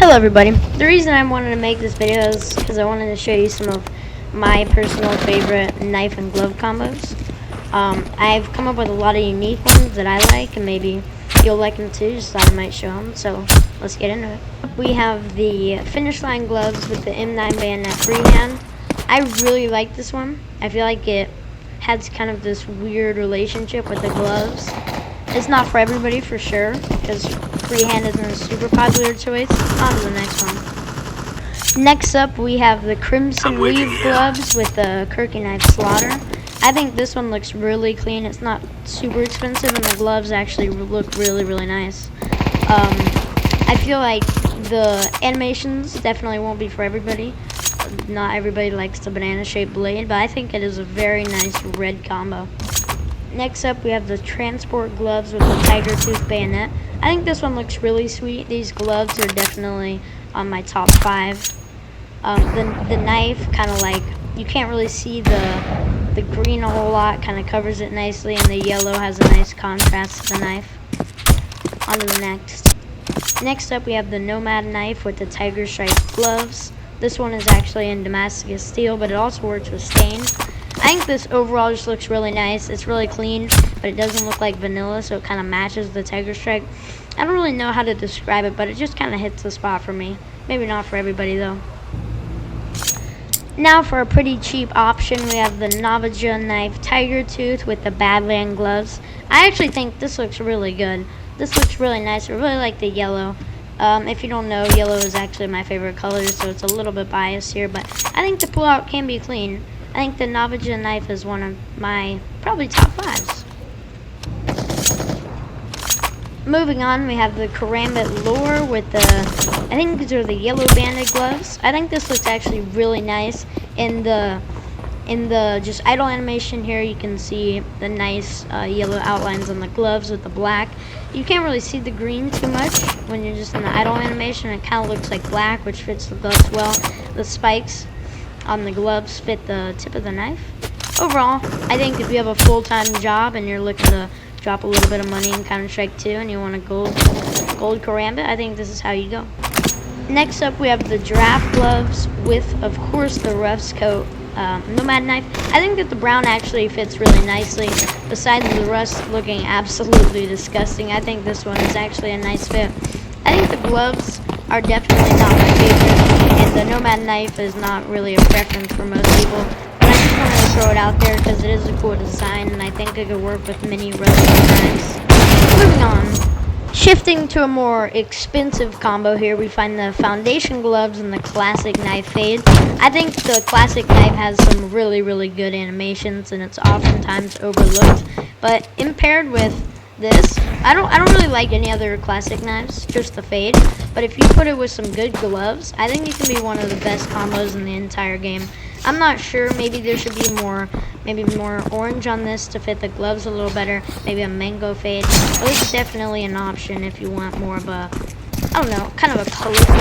Hello everybody. The reason I wanted to make this video is because I wanted to show you some of my personal favorite knife and glove combos. I've come up with a lot of unique ones that I like, and maybe you'll like them too. Just thought I might show them, so let's get into it. We have the Finish Line Gloves with the M9 bayonet freehand. I really like this one. I feel like it has kind of this weird relationship with the gloves. It's not for everybody for sure, because freehand isn't a super popular choice. On to the next one. Next up, we have the Crimson Weave Gloves with the Kirky Knife Slaughter. I think this one looks really clean. It's not super expensive, and the gloves actually look really nice. I feel like the animations definitely won't be for everybody. Not everybody likes the banana-shaped blade, but I think it is a very nice red combo. Next up, we have the Transport Gloves with the Tiger Tooth Bayonet. I think this one looks really sweet. These gloves are definitely on my top 5. The knife, kind of like, you can't really see the green a whole lot, kind of covers it nicely, and the yellow has a nice contrast to the knife. On to the next. Next up, we have the Nomad knife with the Counterstrike gloves. This one is actually in Damascus steel, but it also works with stain. I think this overall just looks really nice. It's really clean, but it doesn't look like vanilla, so it kind of matches the Counterstrike. I don't really know how to describe it, but it just kind of hits the spot for me. Maybe not for everybody, though. Now for a pretty cheap option, we have the Navajo knife Tiger Tooth with the Badland gloves. I actually think this looks really good. This looks really nice. I really like the yellow. If you don't know, yellow is actually my favorite color, so it's a little bit biased here, but I think the pullout can be clean. I think the Navajo knife is one of my probably top 5s. Moving on, we have the Corambit lure with the, I think these are the yellow banded gloves. I think this looks actually really nice. In the just idle animation here, you can see the nice yellow outlines on the gloves with the black. You can't really see the green too much when you're just in the idle animation. It kind of looks like black, which fits the gloves well. The spikes on the gloves fit the tip of the knife. Overall, I think if you have a full-time job and you're looking to drop a little bit of money in Counter-Strike 2 and you want a gold Corambit, I think this is how you go. Next up, we have the Giraffe gloves with, of course, the Rough's Coat Nomad knife. I think that the brown actually fits really nicely. Besides the rust looking absolutely disgusting, I think this one is actually a nice fit. I think the gloves are definitely not my favorite, and the Nomad knife is not really a preference for most people. But I just wanted to throw it out there because it is a cool design, and I think it could work with many rust designs. Moving on. Shifting to a more expensive combo here, we find the Foundation Gloves and the Classic Knife Fade. I think the Classic Knife has some really good animations, and it's oftentimes overlooked. But in paired with this, I don't really like any other Classic knives, just the Fade. But if you put it with some good gloves, I think it can be one of the best combos in the entire game. I'm not sure, maybe there should be more orange on this to fit the gloves a little better, maybe a mango fade, but it's definitely an option if you want more of a, I don't know, kind of a colorful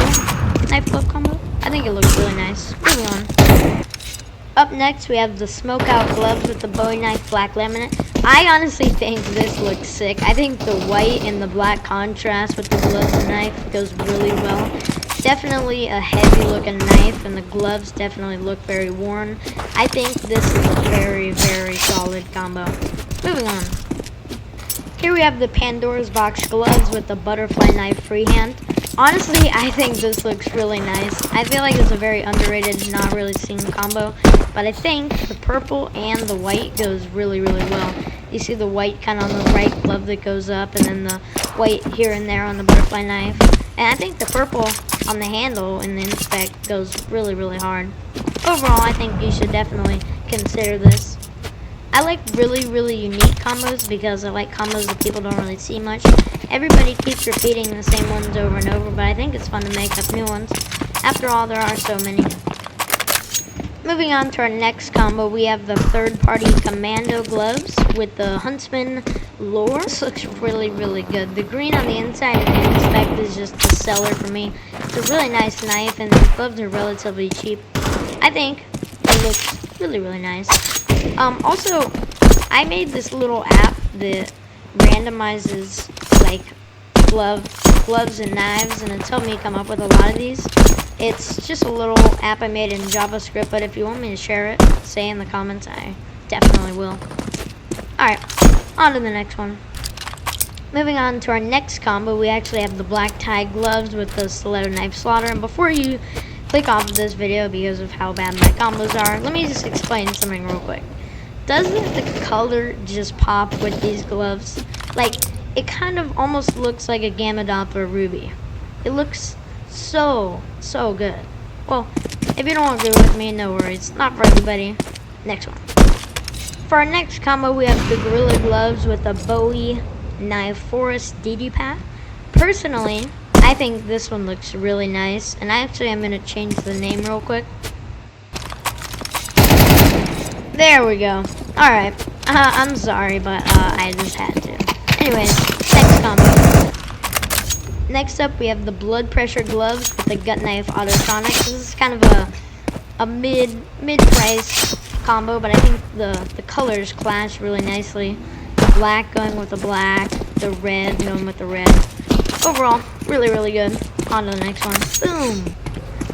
knife glove combo. I think it looks really nice. Moving on. Up next, we have the Smokeout Gloves with the Bowie Knife Black Laminate. I honestly think this looks sick. I think the white and the black contrast with the gloves and knife goes really well. Definitely a heavy looking knife, and the gloves definitely look very worn. I think this is a very solid combo. Moving on. Here we have the Pandoras Box gloves with the butterfly knife freehand. Honestly, I think this looks really nice. I feel like it's a very underrated, not really seen combo, but I think the purple and the white goes really well. You see the white kind of on the right glove that goes up, and then the white here and there on the butterfly knife. And I think the purple on the handle in the inspect goes really hard. Overall, I think you should definitely consider this. I like really unique combos because I like combos that people don't really see much. Everybody keeps repeating the same ones over and over, but I think it's fun to make up new ones. After all, there are so many. Moving on to our next combo, we have the third-party Commando Gloves with the Huntsman Gloves. This looks really good. The green on the inside of the inspect is just the seller for me. It's a really nice knife, and the gloves are relatively cheap. I think it looks really nice. Also, I made this little app that randomizes like glove Gloves and Knives, and it's helped me come up with a lot of these. It's just a little app I made in JavaScript, but if you want me to share it, say in the comments, I definitely will. Alright, on to the next one. Moving on to our next combo, we actually have the black tie gloves with the stiletto knife slaughter. And before you click off of this video because of how bad my combos are, let me just explain something real quick. Doesn't the color just pop with these gloves? Like, it kind of almost looks like a Gamma Doppler Ruby. It looks so good. Well, if you don't agree with me, no worries. Not for everybody. Next one. For our next combo, we have the Gorilla Gloves with the Bowie Knife Forest DD Path. Personally, I think this one looks really nice, and actually I'm going to change the name real quick. There we go. Alright, I'm sorry, but I just had to. Anyways, next combo. Next up, we have the Blood Pressure Gloves with the Gut Knife Autosonic. This is kind of a mid-price combo, but I think the colors clash really nicely. The black going with the black, the red going with the red. Overall, really good. On to the next one. Boom!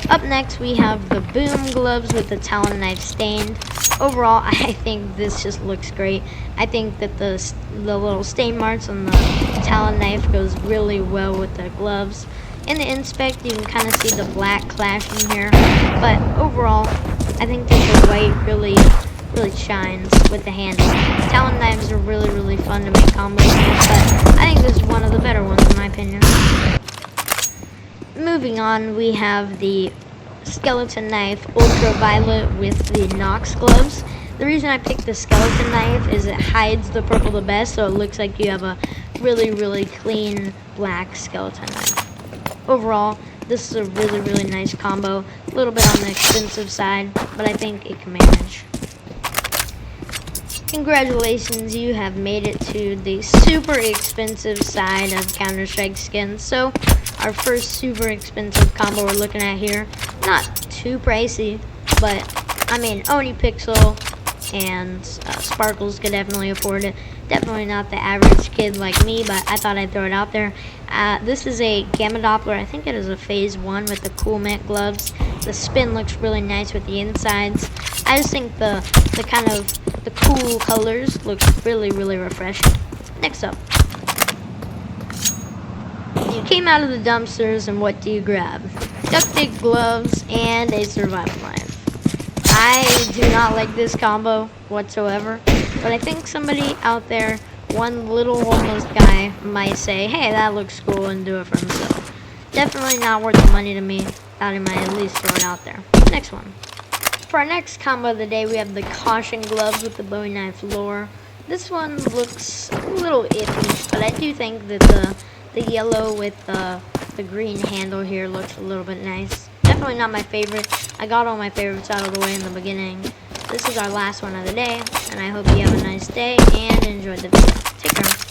Up next, we have the Boom Gloves with the Talon Knife Stained. Overall, I think this just looks great. I think that the little stain marks on the Talon Knife goes really well with the gloves. In the inspect, you can kind of see the black clashing here, but overall, I think that the white really shines with the handle. Talon knives are really fun to make combos with, but I think this is one of the better ones in my opinion. Moving on, we have the Skeleton Knife Ultraviolet with the Nox Gloves. The reason I picked the Skeleton Knife is it hides the purple the best, so it looks like you have a really clean black skeleton knife. Overall, this is a really nice combo. A little bit on the expensive side, but I think it can manage. Congratulations, you have made it to the super expensive side of Counterstrike skins. So, our first super expensive combo we're looking at here, not too pricey, but I mean, Oni Pixel and Sparkles could definitely afford it. Definitely not the average kid like me, but I thought I'd throw it out there. This is a Gamma Doppler. I think it is a Phase 1 with the Cool Mint gloves. The spin looks really nice with the insides. I just think the kind of the cool colors look really refreshing. Next up. You came out of the dumpsters and what do you grab? Duct Dig gloves and a survival knife. I do not like this combo whatsoever, but I think somebody out there, one little homeless guy, might say, hey, that looks cool, and do it for himself. Definitely not worth the money to me. Thought he might at least throw it out there. Next one. For our next combo of the day, we have the Caution Gloves with the Bowie Knife Lure. This one looks a little iffy, but I do think that the yellow with the green handle here looks a little bit nice. Definitely not my favorite. I got all my favorites out of the way in the beginning. This is our last one of the day, and I hope you have a nice day and enjoy the video. Take care.